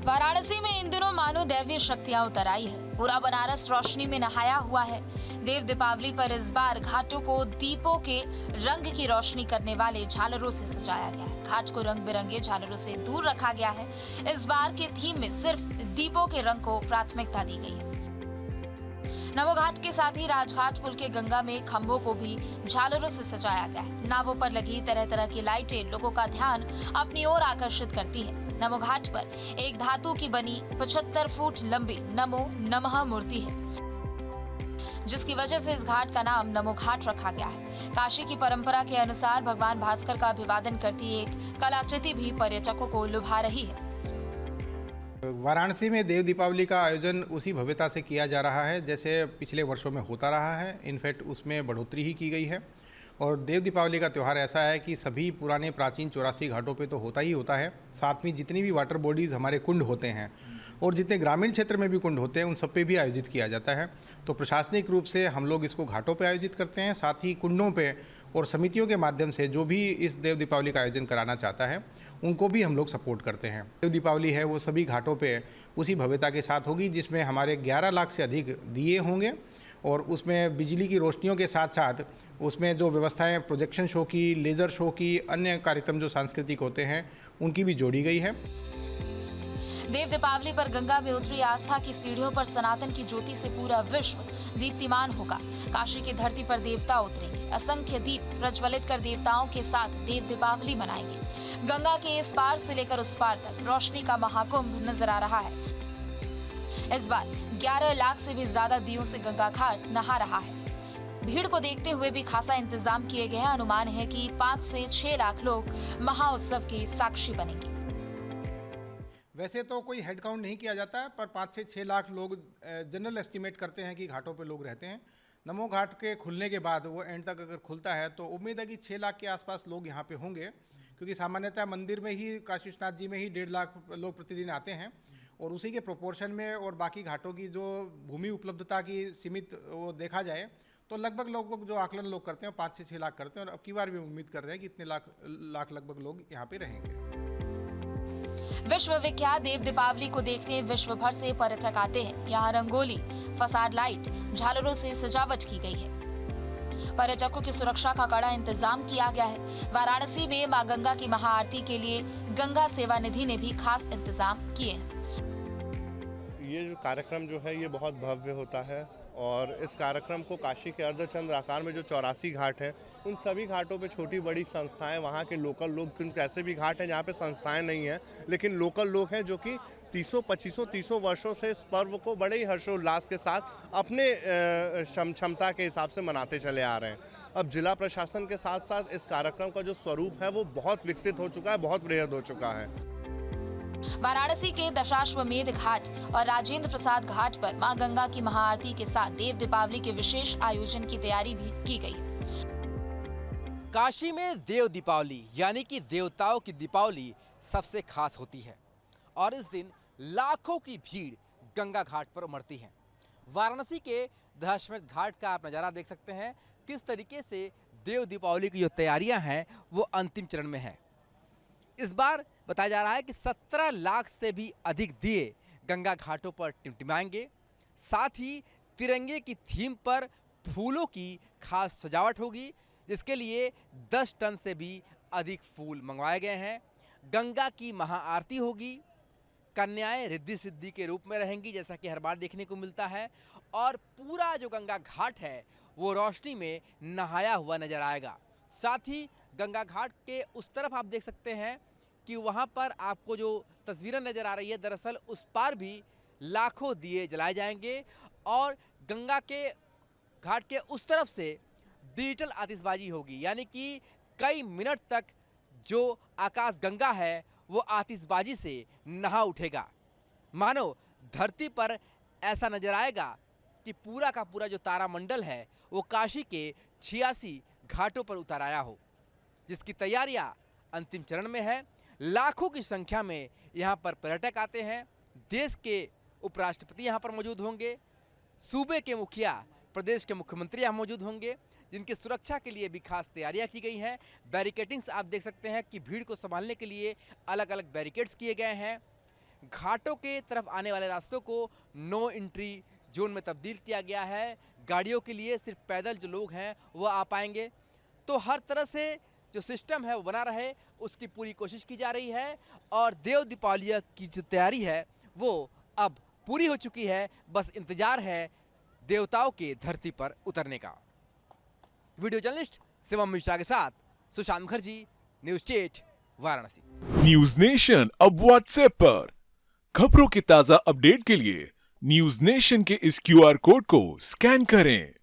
वाराणसी में इन दिनों मानो दैवीय शक्तियां उतर आई है। पूरा बनारस रोशनी में नहाया हुआ है। देव दीपावली पर इस बार घाटों को दीपों के रंग की रोशनी करने वाले झालरों से सजाया गया है। घाट को रंग बिरंगे झालरों से दूर रखा गया है। इस बार के थीम में सिर्फ दीपों के रंग को प्राथमिकता दी गई है। नमो घाट के साथ ही राजघाट पुल के गंगा में खंभों को भी झालरों से सजाया गया है। नावों पर लगी तरह तरह की लाइटें लोगों का ध्यान अपनी ओर आकर्षित करती है। नमो घाट पर एक धातु की बनी 75 फुट लंबी नमो नमः मूर्ति है, जिसकी वजह से इस घाट का नाम नमो घाट रखा गया है। काशी की परंपरा के अनुसार भगवान भास्कर का अभिवादन करती एक कलाकृति भी पर्यटकों को लुभा रही है। वाराणसी में देव दीपावली का आयोजन उसी भव्यता से किया जा रहा है जैसे पिछले वर्षों में होता रहा है। इनफैक्ट उसमें बढ़ोतरी ही की गई है। और देव दीपावली का त्यौहार ऐसा है कि सभी पुराने प्राचीन 84 घाटों पे तो होता ही होता है, साथ में जितनी भी वाटर बॉडीज़ हमारे कुंड होते हैं और जितने ग्रामीण क्षेत्र में भी कुंड होते हैं उन सब पे भी आयोजित किया जाता है। तो प्रशासनिक रूप से हम लोग इसको घाटों पे आयोजित करते हैं, साथ ही कुंडों पे और समितियों के माध्यम से जो भी इस देव दीपावली का आयोजन कराना चाहता है उनको भी हम लोग सपोर्ट करते हैं। देव दीपावली है वो सभी घाटों पे उसी भव्यता के साथ होगी जिसमें हमारे 11 लाख से अधिक दिए होंगे और उसमें बिजली की रोशनियों के साथ साथ उसमें जो व्यवस्थाएं प्रोजेक्शन शो की, लेज़र शो की, अन्य कार्यक्रम जो सांस्कृतिक होते हैं उनकी भी जोड़ी गई है। देव दीपावली पर गंगा में उतरी आस्था की सीढ़ियों पर सनातन की ज्योति से पूरा विश्व दीप्तिमान होगा। काशी की धरती पर देवता उतरेंगे। असंख्य दीप प्रज्वलित कर देवताओं के साथ देव दीपावली मनाएंगे। गंगा के इस पार से लेकर उस पार तक रोशनी का महाकुंभ नजर आ रहा है। इस बार 11 लाख से भी ज्यादा दियों से गंगा घाट नहा रहा है। भीड़ को देखते हुए भी खासा इंतजाम किए गए हैं। अनुमान है कि 5 से 6 लाख लोग महाउत्सव के साक्षी बनेंगे। वैसे तो कोई हेड काउंट नहीं किया जाता है, पर 5 से 6 लाख लोग जनरल एस्टिमेट करते हैं कि घाटों पे लोग रहते हैं। नमो घाट के खुलने के बाद वो एंड तक अगर खुलता है तो उम्मीद है कि 6 लाख के आसपास लोग यहाँ पे होंगे, क्योंकि सामान्यतः मंदिर में ही काशी विश्वनाथ जी में ही 1.5 लाख लोग प्रतिदिन आते हैं और उसी के प्रोपोर्शन में और बाकी घाटों की जो भूमि उपलब्धता की सीमित वो देखा जाए तो लगभग जो आकलन लोग करते हैं 5 से 6 लाख करते हैं और अब की बार भी उम्मीद कर रहे हैं कि इतने लाख लगभग लोग यहाँ पे रहेंगे। विश्व विख्यात देव दीपावली को देखने विश्व भर से पर्यटक आते हैं। यहाँ रंगोली, फसाड लाइट, झालरों से सजावट की गई है। पर्यटकों की सुरक्षा का कड़ा इंतजाम किया गया है। वाराणसी में मां गंगा की महाआरती के लिए गंगा सेवा निधि ने भी खास इंतजाम किए हैं। ये जो कार्यक्रम जो है ये बहुत भव्य होता है और इस कार्यक्रम को काशी के अर्धचंद्र आकार में जो 84 घाट हैं उन सभी घाटों पे छोटी बड़ी संस्थाएं, वहाँ के लोकल लोग, क्योंकि ऐसे भी घाट हैं जहाँ पे संस्थाएं नहीं हैं लेकिन लोकल लोग हैं जो कि 300 वर्षों से इस पर्व को बड़े ही हर्षोल्लास के साथ अपने क्षमता के हिसाब से मनाते चले आ रहे हैं। अब जिला प्रशासन के साथ साथ इस कार्यक्रम का जो स्वरूप है वो बहुत विकसित हो चुका है, बहुत वृहद हो चुका है। वाराणसी के दशाश्वमेध घाट और राजेंद्र प्रसाद घाट पर मां गंगा की महाआरती के साथ देव दीपावली के विशेष आयोजन की तैयारी भी की गई। काशी में देव दीपावली यानी कि देवताओं की दीपावली सबसे खास होती है और इस दिन लाखों की भीड़ गंगा घाट पर उमड़ती है। वाराणसी के दशाश्वमेध घाट का आप नज़ारा देख सकते हैं किस तरीके से देव दीपावली की जो तैयारियां हैं वो अंतिम चरण में है। इस बार बताया जा रहा है कि 17 लाख से भी अधिक दिए गंगा घाटों पर टिमटिमाएंगे। साथ ही तिरंगे की थीम पर फूलों की खास सजावट होगी, जिसके लिए 10 टन से भी अधिक फूल मंगवाए गए हैं। गंगा की महाआरती होगी। कन्याएं रिद्धि सिद्धि के रूप में रहेंगी जैसा कि हर बार देखने को मिलता है और पूरा जो गंगा घाट है वो रोशनी में नहाया हुआ नजर आएगा। साथ ही गंगा घाट के उस तरफ आप देख सकते हैं कि वहाँ पर आपको जो तस्वीरें नज़र आ रही है दरअसल उस पार भी लाखों दिए जलाए जाएंगे और गंगा के घाट के उस तरफ से डिजिटल आतिशबाजी होगी, यानी कि कई मिनट तक जो आकाश गंगा है वो आतिशबाजी से नहा उठेगा। मानो धरती पर ऐसा नज़र आएगा कि पूरा का पूरा जो तारामंडल है वो काशी के 86 घाटों पर उतर आया हो, जिसकी तैयारियां अंतिम चरण में है। लाखों की संख्या में यहाँ पर पर्यटक आते हैं। देश के उपराष्ट्रपति यहाँ पर मौजूद होंगे, सूबे के मुखिया, प्रदेश के मुख्यमंत्री यहाँ मौजूद होंगे, जिनकी सुरक्षा के लिए भी खास तैयारियां की गई हैं। बैरिकेडिंग्स आप देख सकते हैं कि भीड़ को संभालने के लिए अलग अलग बैरिकेड्स किए गए हैं। घाटों के तरफ आने वाले रास्तों को नो एंट्री जोन में तब्दील किया गया है। गाड़ियों के लिए सिर्फ पैदल जो लोग हैं वो आ पाएंगे। तो हर तरह से जो सिस्टम है वो बना रहे उसकी पूरी कोशिश की जा रही है और देव दीपावली की जो तैयारी है वो अब पूरी हो चुकी है। बस इंतजार है देवताओं के धरती पर उतरने का। वीडियो जर्नलिस्ट शिवम मिश्रा के साथ Sushant Mukherjee, news 8 Varanasi. News nation अब व्हाट्सएप पर खबरों की ताजा अपडेट के लिए न्यूज नेशन के इस क्यूआर कोड को स्कैन करें।